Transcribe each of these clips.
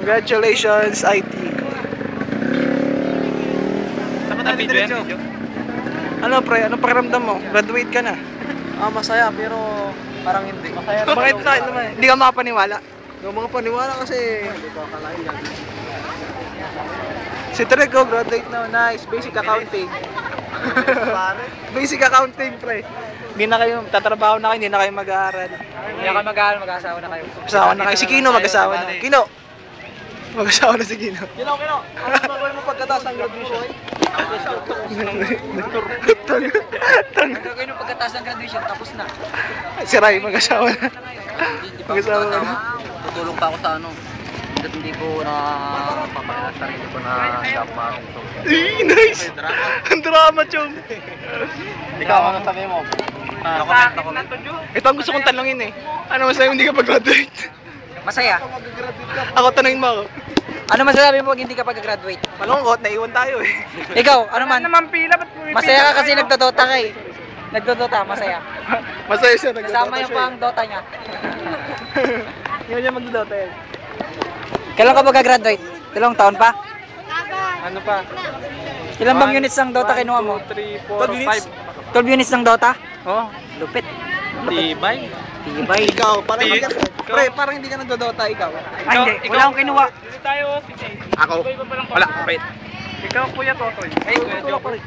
Congratulations, IT. Saan ka video? Ano pre, anong pakiramdam mo? Graduate ka na. Masaya pero parang hindi. Masaya Bakit naman? Hindi ka makapaniwala. Yung mga paniwala kasi Si Trego, graduate na. Nice. Basic accounting. Basic accounting, pre. Hindi na kayo, tatrabaho na kayo, hindi na kayo mag-aaral. hindi ka mag-aaral, mag-asawa na kayo. Mag-asawa na kayo. Si Kino, mag-asawa na. Kino! Mag-asawa na si Kino. Kino. Ano gagawin mo pagkatapos ng graduation? Tang. Ang gagawin mo pagkatapos ng graduation, tapos na. Si Ray, mag-asawa na. Mag-asawa na. Tutulong pa ako sa ano. Hindi ko na papakita sa sarili ko na shop market. Nice! Ang drama, Chong. Ikaw, ano sabi mo? Comment. Ito ang gusto kong tanongin eh. Ano masaya hindi ka pag-graduate? Masaya. Ako, tanongin mo ako. Ano masasabi mo pag hindi ka pag-graduate? Malungkot, naiwan tayo eh. Ikaw, ano man? pila, ba't Masaya ka kasi nagdodota ka eh. Nagdodota, masaya. Masaya siya, nagdodota Kasama yung pang dota niya. Hindi niya magdodota eh. Kailan ka mag-graduate? Ilang taon pa? Ano pa? Ilan bang units ng Dota kinuha mo? 3, 4, 12 units ng Dota? Oh, Lupit. tibay. Tibay. Ikaw, parang pre, parang hindi ka nagdodota ikaw. Ay, hindi. Wala akong kinuha. Hindi tayo, Ako? Wala, wait. Ikaw, Kuya Totoy. Ay, kuya ko rin.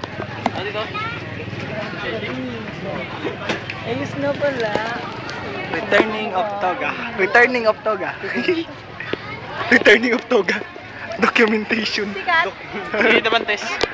Ayos na pala. Returning of Toga. Returning of Toga. Returning of Toga. Documentation. Hindi naman test.